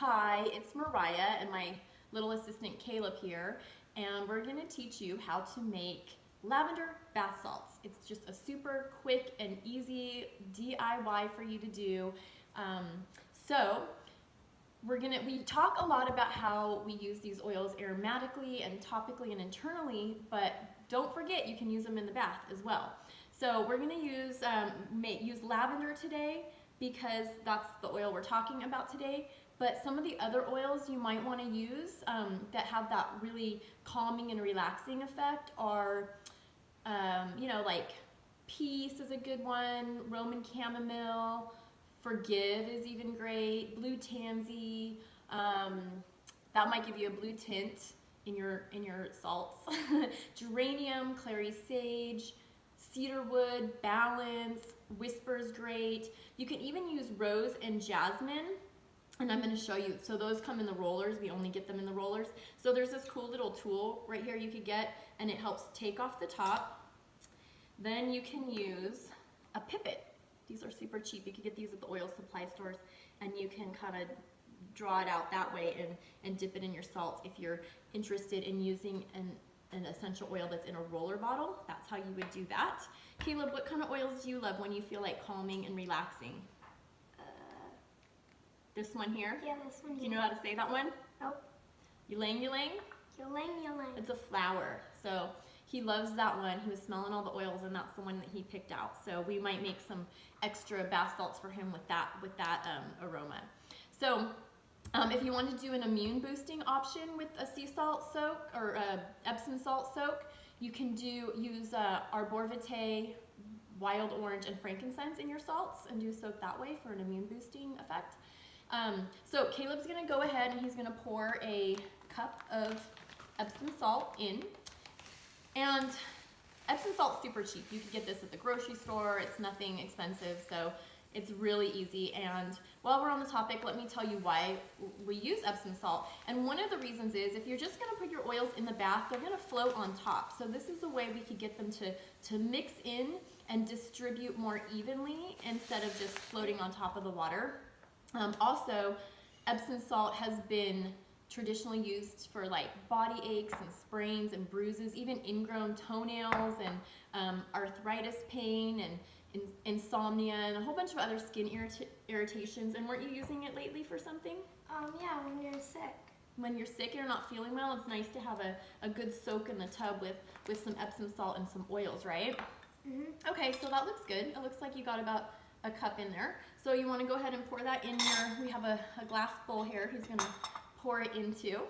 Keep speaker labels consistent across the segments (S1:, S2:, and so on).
S1: Hi, it's Mariah and my little assistant Caleb here, and we're going to teach you how to make lavender bath salts. It's just a super quick and easy DIY for you to do. Um, so we talk a lot about how we use these oils aromatically and topically and internally, but don't forget you can use them in the bath as well. So we're going to use lavender today because that's the oil we're talking about today. But some of the other oils you might want to use that have that really calming and relaxing effect are, like Peace is a good one, Roman chamomile, Forgive is even great, blue tansy. That might give you a blue tint in your salts. Geranium, clary sage, cedarwood, balance, whisper's great. You can even use rose and jasmine. And I'm going to show you. So those come in the rollers. We only get them in the rollers. So there's this cool little tool right here you could get, and it helps take off the top. Then you can use a pipet. These are super cheap. You can get these at the oil supply stores, and you can kind of draw it out that way and dip it in your salts. If you're interested in using an essential oil that's in a roller bottle, that's how you would do that. Caleb, what kind of oils do you love when you feel like calming and relaxing? This one here?
S2: Yeah, this one here.
S1: Do you know how to say that one?
S2: Nope.
S1: Ylang ylang?
S2: Ylang ylang.
S1: It's a flower. So he loves that one. He was smelling all the oils, and that's the one that he picked out. So we might make some extra bath salts for him with that aroma. So if you want to do an immune boosting option with a sea salt soak or a Epsom salt soak, you can use arbor vitae, wild orange, and frankincense in your salts and do a soak that way for an immune boosting effect. So Caleb's going to go ahead and he's going to pour a cup of Epsom salt in. And Epsom salt's super cheap. You can get this at the grocery store. It's nothing expensive, so it's really easy. And while we're on the topic, let me tell you why we use Epsom salt. And one of the reasons is if you're just going to put your oils in the bath, they're going to float on top. So this is a way we could get them to mix in and distribute more evenly instead of just floating on top of the water. Also, Epsom salt has been traditionally used for like body aches and sprains and bruises, even ingrown toenails and arthritis pain and insomnia and a whole bunch of other skin irritations. And weren't you using it lately for something?
S2: Yeah, when you're sick.
S1: When you're sick and you're not feeling well, it's nice to have a good soak in the tub with some Epsom salt and some oils, right?
S2: Mm-hmm.
S1: Okay, so that looks good. It looks like you got about a cup in there. So you want to go ahead and pour that in we have a glass bowl here he's going to pour it into.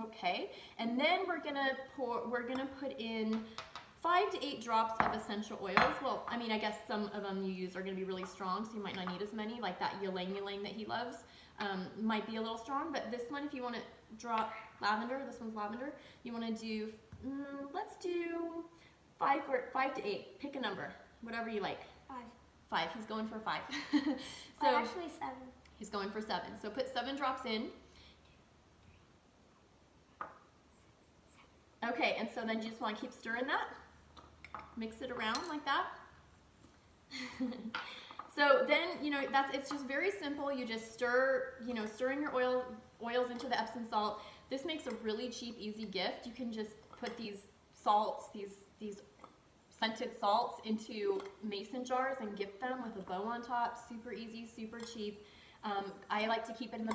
S1: Okay, and then we're going to put in 5 to 8 drops of essential oils. Well, I mean, I guess some of them you use are going to be really strong, so you might not need as many, like that ylang ylang that he loves. Might be a little strong, but this one, if you want to drop lavender, this one's lavender, you want to do, let's do 5 to 8. Pick a number, whatever you like. 5. He's going for 5. So
S2: actually 7.
S1: He's going for 7. So put 7 drops in. Okay, and so then you just want to keep stirring that. Mix it around like that. So then, it's just very simple. You just stir in your oils into the Epsom salt. This makes a really cheap, easy gift. You can just put these salts, these scented salts into mason jars and gift them with a bow on top. Super easy, super cheap. I like to keep it in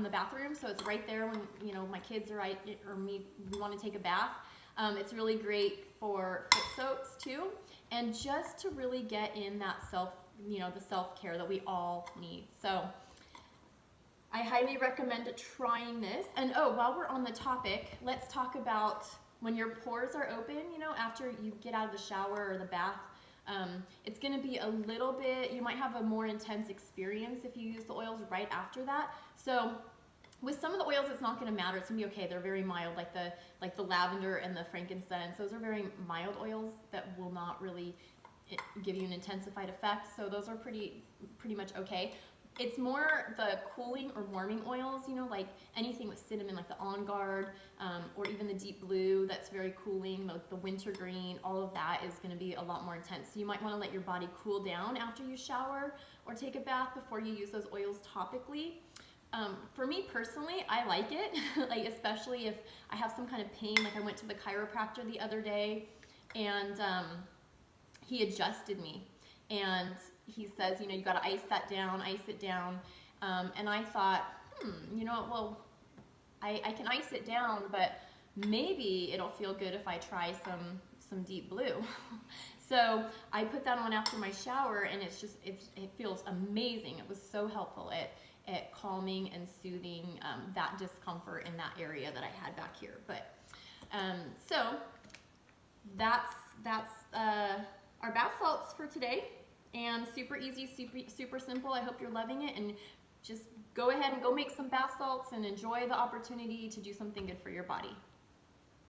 S1: the bathroom, so it's right there when my kids or me we want to take a bath. It's really great for foot soaks too, and just to really get in that the self-care that we all need. So I highly recommend trying this. And while we're on the topic, let's talk about when your pores are open, after you get out of the shower or the bath. It's going to be a little bit, you might have a more intense experience if you use the oils right after that. So with some of the oils, it's not going to matter. It's going to be okay. They're very mild, like the lavender and the frankincense. Those are very mild oils that will not really give you an intensified effect. So those are pretty much okay. It's more the cooling or warming oils, you know, like anything with cinnamon, like the On Guard, or even the deep blue, that's very cooling, the wintergreen, all of that is gonna be a lot more intense. So you might wanna let your body cool down after you shower or take a bath before you use those oils topically. For me personally, I like it, like especially if I have some kind of pain, like I went to the chiropractor the other day and he adjusted me and he says, you know, you got to ice it down. And I thought, you know, well, I can ice it down, but maybe it'll feel good if I try some deep blue. So I put that on after my shower, and it feels amazing. It was so helpful at calming and soothing that discomfort in that area that I had back here. But so that's our bath salts for today. And super easy, super simple. I hope you're loving it, and just go ahead and go make some bath salts and enjoy the opportunity to do something good for your body.